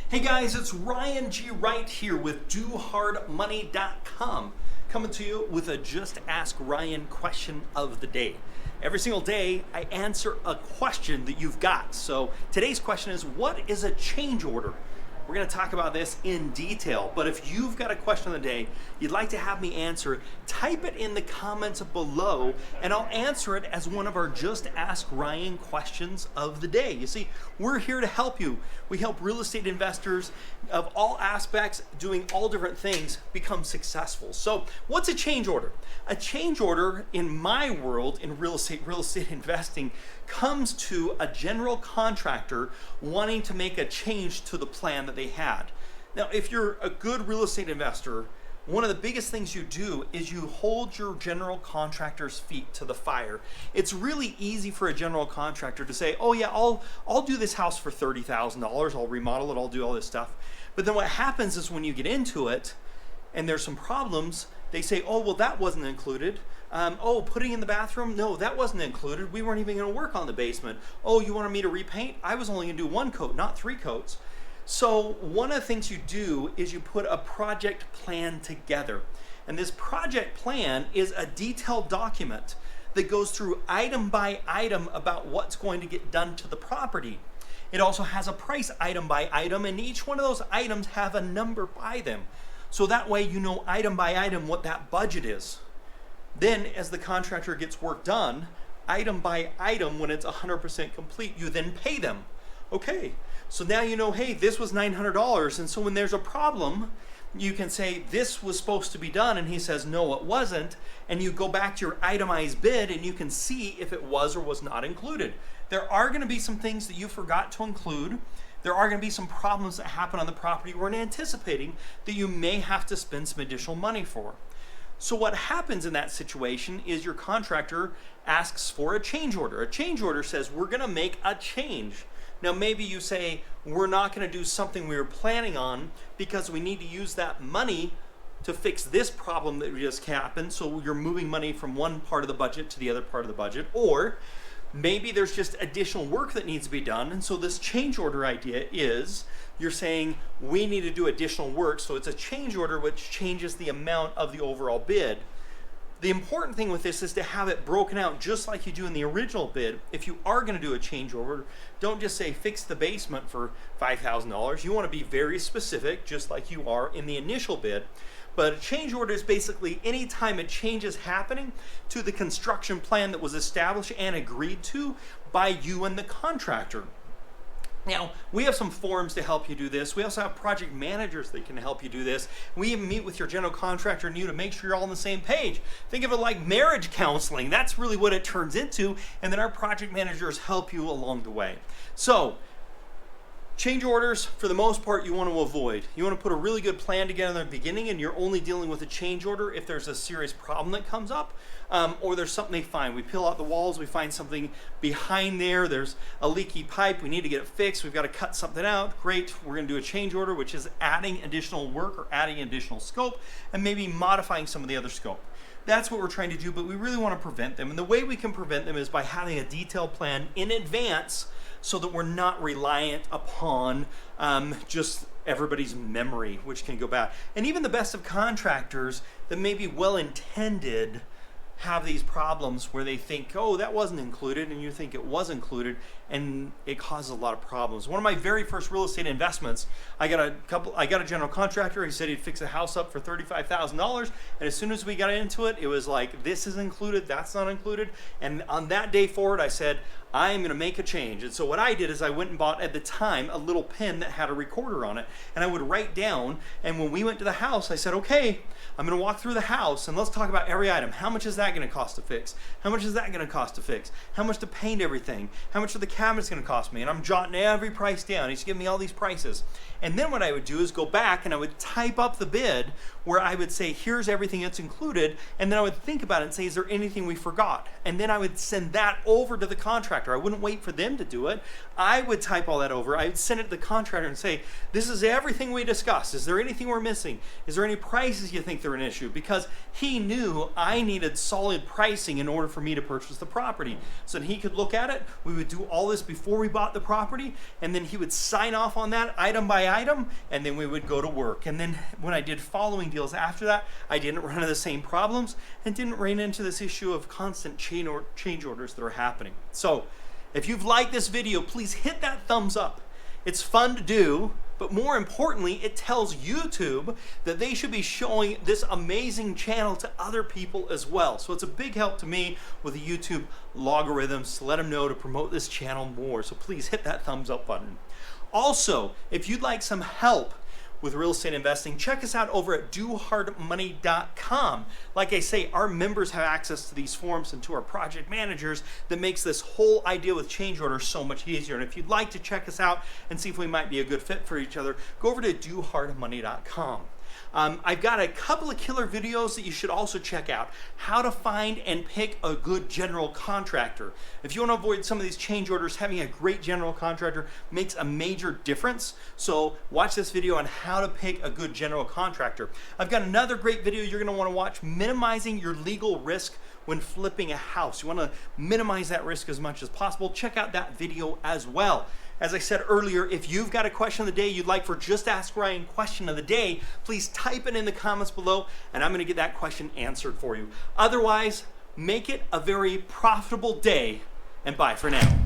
Hey guys, it's Ryan G. Wright here with DoHardMoney.com, coming to you with a Just Ask Ryan question of the day. Every single day, I answer a question that you've got. So today's question is, what is a change order? We're going to talk about this in detail, but if you've got a question of the day you'd like to have me answer, type it in the comments below and I'll answer it as one of our Just Ask Ryan questions of the day. You see, we're here to help you. We help real estate investors of all aspects doing all different things become successful. So what's a change order? A change order in my world, in real estate investing, comes to a general contractor wanting to make a change to the plan that they had. Now, if you're a good real estate investor, one of the biggest things you do is you hold your general contractor's feet to the fire. It's really easy for a general contractor to say, oh yeah, I'll do this house for $30,000, I'll remodel it, I'll do all this stuff. But then what happens is when you get into it and there's some problems, they say, oh, well, that wasn't included. Oh, putting in the bathroom? No, that wasn't included. We weren't even going to work on the basement. Oh, you wanted me to repaint? I was only going to do one coat, not 3 coats. So one of the things you do is you put a project plan together. And this project plan is a detailed document that goes through item by item about what's going to get done to the property. It also has a price item by item, and each one of those items have a number by them. So that way you know item by item what that budget is. Then as the contractor gets work done, item by item, when it's 100% complete, you then pay them. Okay, so now you know, hey, this was $900, and so when there's a problem, you can say, this was supposed to be done, and he says, no, it wasn't, and you go back to your itemized bid, and you can see if it was or was not included. There are going to be some things that you forgot to include. There are going to be some problems that happen on the property we're anticipating that you may have to spend some additional money for. So what happens in that situation is your contractor asks for a change order. A change order says, we're going to make a change. Now maybe you say, we're not going to do something we were planning on because we need to use that money to fix this problem that just happened. So you're moving money from one part of the budget to the other part of the budget. Or maybe there's just additional work that needs to be done. And so this change order idea is, you're saying we need to do additional work. So it's a change order which changes the amount of the overall bid. The important thing with this is to have it broken out just like you do in the original bid. If you are going to do a change order, don't just say fix the basement for $5,000. You want to be very specific, just like you are in the initial bid. But a change order is basically any time a change is happening to the construction plan that was established and agreed to by you and the contractor. Now, we have some forums to help you do this. We also have project managers that can help you do this. We even meet with your general contractor and you to make sure you're all on the same page. Think of it like marriage counseling. That's really what it turns into. And then our project managers help you along the way. So, change orders, for the most part, you want to avoid. You want to put a really good plan together in the beginning, and you're only dealing with a change order if there's a serious problem that comes up, or there's something they find. We peel out the walls, we find something behind there, there's a leaky pipe, we need to get it fixed, we've got to cut something out. Great, we're going to do a change order, which is adding additional work or adding additional scope, and maybe modifying some of the other scope. That's what we're trying to do, but we really want to prevent them. And the way we can prevent them is by having a detailed plan in advance so that we're not reliant upon just everybody's memory, which can go bad. And even the best of contractors that may be well-intended have these problems where they think, oh, that wasn't included, and you think it was included, and it causes a lot of problems. One of my very first real estate investments, I got a general contractor. He said he'd fix a house up for $35,000, and as soon as we got into it, it was like, this is included, that's not included. And on that day forward, I said, I am going to make a change. And so what I did is I went and bought, at the time, a little pen that had a recorder on it, and I would write down, and when we went to the house, I said, okay, I'm going to walk through the house, and let's talk about every item. How much is that going to cost to fix? How much is that going to cost to fix? How much to paint everything? How much are the cabinets going to cost me? And I'm jotting every price down. He's giving me all these prices. And then what I would do is go back and I would type up the bid where I would say, here's everything that's included, and then I would think about it and say, is there anything we forgot? And then I would send that over to the contractor. I wouldn't wait for them to do it. I would type all that over. I would send it to the contractor and say, this is everything we discussed. Is there anything we're missing? Is there any prices you think they're an issue? Because he knew I needed solid pricing in order for me to purchase the property. So he could look at it. We would do all this before we bought the property, and then he would sign off on that item by item, and then we would go to work. And then when I did following deals after that, I didn't run into the same problems and didn't run into this issue of constant change orders that are happening. So if you've liked this video, please hit that thumbs up. It's fun to do, but more importantly, it tells YouTube that they should be showing this amazing channel to other people as well. So it's a big help to me with the YouTube logarithms to let them know to promote this channel more. So please hit that thumbs up button. Also, if you'd like some help with real estate investing, check us out over at dohardmoney.com. Like I say, our members have access to these forms and to our project managers that makes this whole idea with change orders so much easier. And if you'd like to check us out and see if we might be a good fit for each other, go over to dohardmoney.com. I've got a couple of killer videos that you should also check out. How to find and pick a good general contractor. If you want to avoid some of these change orders, having a great general contractor makes a major difference. So watch this video on how to pick a good general contractor. I've got another great video you're going to want to watch, minimizing your legal risk when flipping a house. You want to minimize that risk as much as possible. Check out that video as well. As I said earlier, if you've got a question of the day you'd like for Just Ask Ryan question of the day, please type it in the comments below and I'm going to get that question answered for you. Otherwise, make it a very profitable day and bye for now.